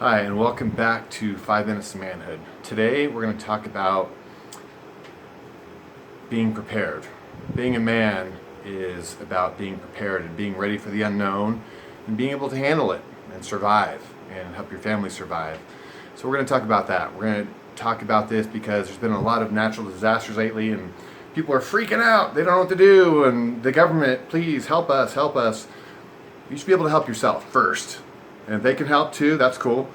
Hi, and welcome back to 5 Minutes to Manhood. Today we're going to talk about being prepared. Being a man is about being prepared and being ready for the unknown and being able to handle it and survive and help your family survive. So we're going to talk about that. We're going to talk about this because there's been a lot of natural disasters lately and people are freaking out. They don't know what to do, and the government, please help us, help us. You should be able to help yourself first. And if they can help too, that's cool.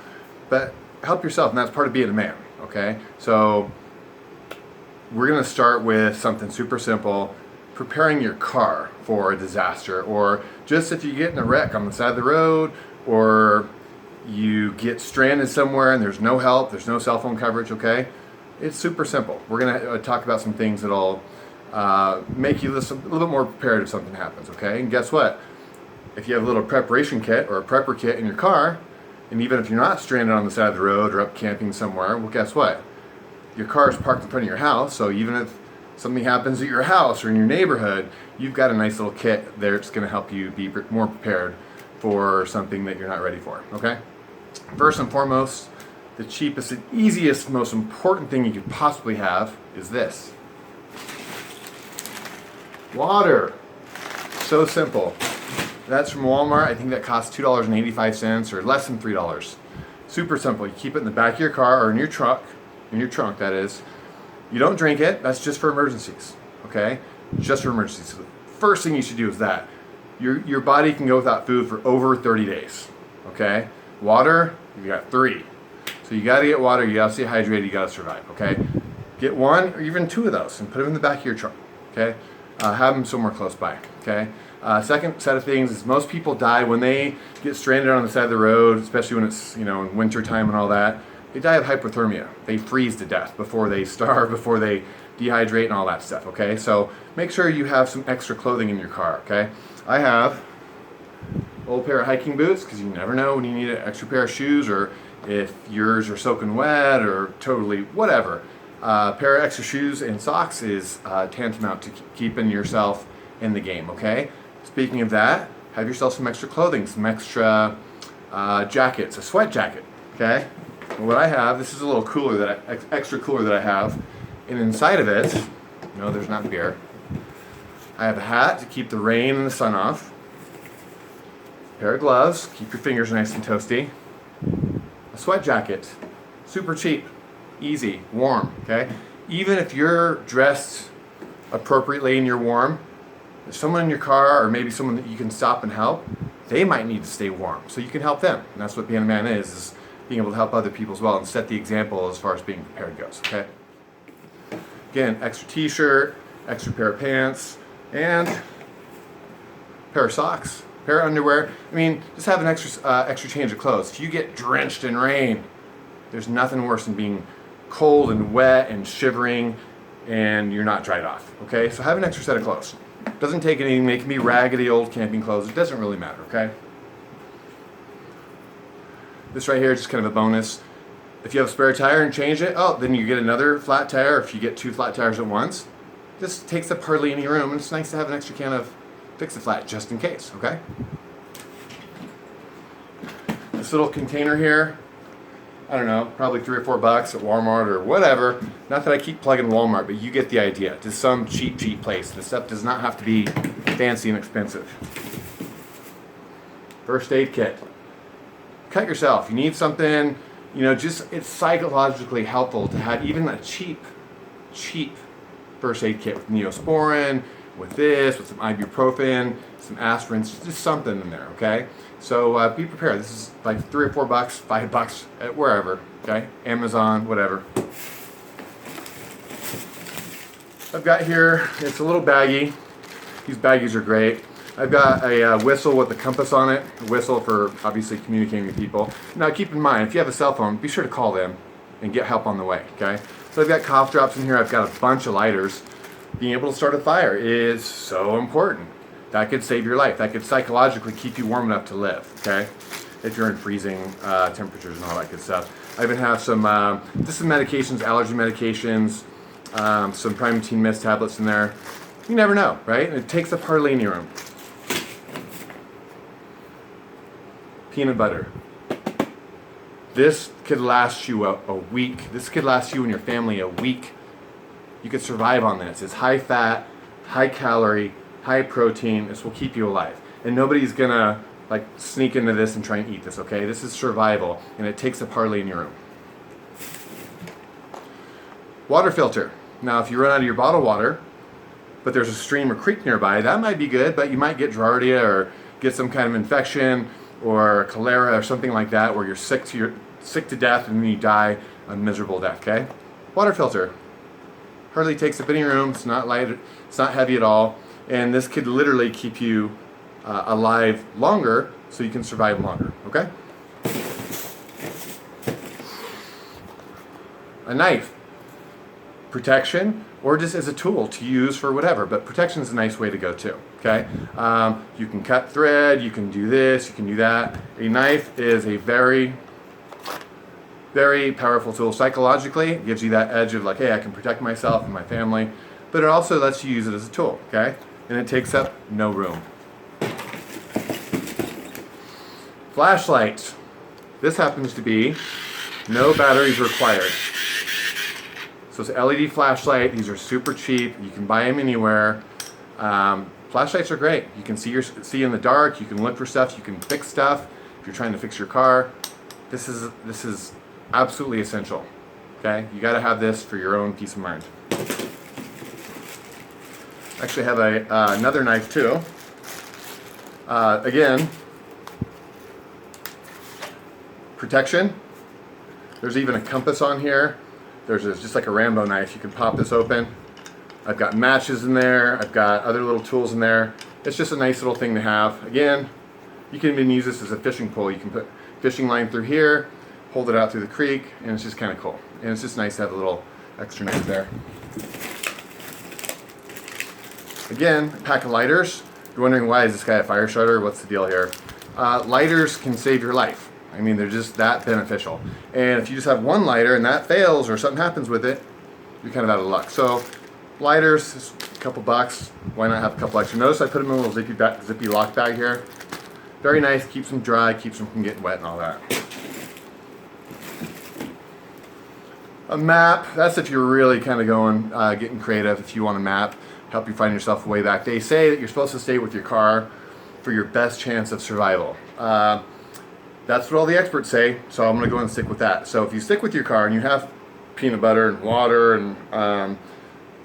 But help yourself, and that's part of being a man, okay? So we're gonna start with something super simple, preparing your car for a disaster, or just if you get in a wreck on the side of the road, or you get stranded somewhere and there's no help, there's no cell phone coverage, okay? It's super simple. We're gonna talk about some things that'll make you a little bit more prepared if something happens, okay? And guess what? If you have a little preparation kit or a prepper kit in your car, and even if you're not stranded on the side of the road or up camping somewhere, well, guess what? Your car is parked in front of your house, so even if something happens at your house or in your neighborhood, you've got a nice little kit there that's going to help you be more prepared for something that you're not ready for, okay? First and foremost, the cheapest and easiest, most important thing you could possibly have is this. Water. So simple. That's from Walmart. I think that costs $2.85 or less than $3. Super simple. You keep it in the back of your car or in your trunk, that is. You don't drink it. That's just for emergencies, okay? Just for emergencies. So the first thing you should do is that. Your body can go without food for over 30 days, okay? Water, you got 3. So you got to get water. You got to stay hydrated. You got to survive, okay? Get 1 or even 2 of those and put them in the back of your trunk, okay? Have them somewhere close by, okay? Second set of things is most people die when they get stranded on the side of the road, especially when it's, in winter time and all that. They die of hypothermia. They freeze to death before they starve, before they dehydrate and all that stuff, okay? So make sure you have some extra clothing in your car, okay? I have an old pair of hiking boots because you never know when you need an extra pair of shoes or if yours are soaking wet or totally whatever. A pair of extra shoes and socks is tantamount to keeping yourself in the game, okay? Speaking of that, have yourself some extra clothing, some extra jackets, a sweat jacket, okay? Well, what I have, this is a little cooler extra cooler that I have, and inside of it, no, there's not beer. I have a hat to keep the rain and the sun off, a pair of gloves, keep your fingers nice and toasty, a sweat jacket, super cheap, easy, warm, okay? Even if you're dressed appropriately and you're warm, there's someone in your car or maybe someone that you can stop and help, they might need to stay warm. So you can help them. And that's what being a man is being able to help other people as well and set the example as far as being prepared goes, okay? Again, extra t-shirt, extra pair of pants, and a pair of socks, pair of underwear. I mean, just have an extra change of clothes. If you get drenched in rain, there's nothing worse than being cold and wet and shivering and you're not dried off, okay? So have an extra set of clothes. Doesn't take anything. They can be raggedy old camping clothes. It doesn't really matter, okay? This right here is just kind of a bonus. If you have a spare tire and change it, then you get another flat tire. If you get 2 flat tires at once, just takes up hardly any room, and it's nice to have an extra can of Fix-A-Flat just in case, okay? This little container here, I don't know, probably $3 or $4 at Walmart or whatever. Not that I keep plugging Walmart, but you get the idea. Just some cheap place. This stuff does not have to be fancy and expensive. First aid kit. Cut yourself. You need something, it's psychologically helpful to have even a cheap first aid kit with Neosporin, with some ibuprofen, some aspirin, just something in there, okay? So be prepared. This is like $3 or $4, $5 at wherever, okay? Amazon, whatever. I've got here, it's a little baggie. These baggies are great. I've got a whistle with a compass on it, a whistle for obviously communicating with people. Now keep in mind, if you have a cell phone, be sure to call them and get help on the way, okay? So I've got cough drops in here, I've got a bunch of lighters. Being able to start a fire is so important. That could save your life. That could psychologically keep you warm enough to live, okay? If you're in freezing temperatures and all that good stuff. I even have some medications, allergy medications, some Primatene Mist tablets in there. You never know, right? And it takes up hardly any room. Peanut butter. This could last you a week. This could last you and your family a week. You could survive on this. It's high fat, high calorie, high protein. This will keep you alive. And nobody's gonna like sneak into this and try and eat this, okay? This is survival, and it takes up hardly any room. Water filter. Now, if you run out of your bottled water, but there's a stream or creek nearby, that might be good, but you might get Giardia or get some kind of infection or cholera or something like that where you're sick to death and then you die a miserable death, okay? Water filter. Hardly takes up any room, it's not light, it's not heavy at all, and this could literally keep you alive longer so you can survive longer, okay? A knife. Protection, or just as a tool to use for whatever, but protection is a nice way to go too, okay? You can cut thread, you can do this, you can do that. A knife is a very, very powerful tool psychologically. It gives you that edge of like, hey, I can protect myself and my family, but it also lets you use it as a tool, okay? And it takes up no room. Flashlight. This happens to be no batteries required. So it's an LED flashlight. These are super cheap. You can buy them anywhere. Flashlights are great. You can see in the dark. You can look for stuff. You can fix stuff. If you're trying to fix your car, this is absolutely essential. Okay, you got to have this for your own peace of mind. Actually, I have another knife too. Again, protection. There's even a compass on here. There's just like a Rambo knife. You can pop this open. I've got matches in there. I've got other little tools in there. It's just a nice little thing to have. Again, you can even use this as a fishing pole. You can put fishing line through here, hold it out through the creek, and it's just kind of cool. And it's just nice to have a little extra knife there. Again, a pack of lighters. You're wondering, why is this guy a fire starter? What's the deal here? Lighters can save your life. I mean, they're just that beneficial. And if you just have one lighter and that fails or something happens with it, you're kind of out of luck. So lighters, a couple bucks. Why not have a couple extra? Notice I put them in a little zippy lock bag here. Very nice, keeps them dry, keeps them from getting wet and all that. A map, that's if you're really kind of going, getting creative. If you want a map, help you find yourself a way back. They say that you're supposed to stay with your car for your best chance of survival. That's what all the experts say, so I'm going to go and stick with that. So if you stick with your car and you have peanut butter and water and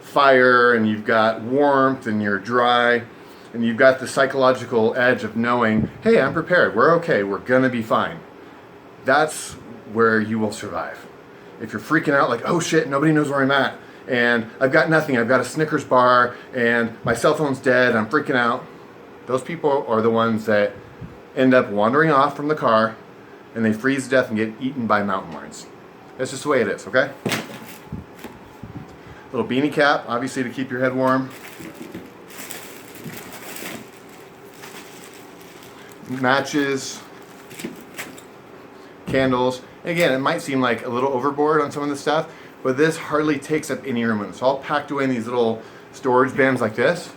fire and you've got warmth and you're dry and you've got the psychological edge of knowing, hey, I'm prepared, we're okay, we're going to be fine. That's where you will survive. If you're freaking out like, oh shit, nobody knows where I'm at and I've got nothing, I've got a Snickers bar and my cell phone's dead, I'm freaking out, those people are the ones that end up wandering off from the car and they freeze to death and get eaten by mountain lions. That's just the way it is, okay? Little beanie cap, obviously to keep your head warm. Matches, candles. Again, it might seem like a little overboard on some of the stuff, but this hardly takes up any room. It's all packed away in these little storage bins like this.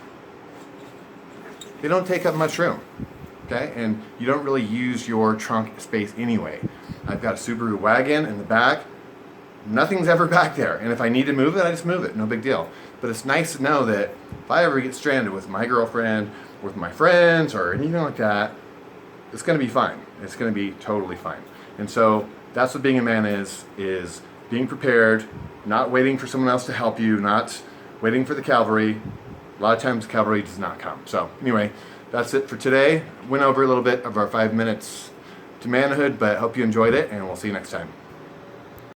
They don't take up much room. Okay, and you don't really use your trunk space anyway. I've got a Subaru wagon in the back. Nothing's ever back there, and if I need to move it, I just move it. No big deal. But it's nice to know that if I ever get stranded with my girlfriend, with my friends, or anything like that, it's going to be fine. It's going to be totally fine. And so that's what being a man is being prepared, not waiting for someone else to help you, not waiting for the cavalry. A lot of times the cavalry does not come. So anyway, that's it for today. Went over a little bit of our 5 minutes to manhood, but I hope you enjoyed it, and we'll see you next time.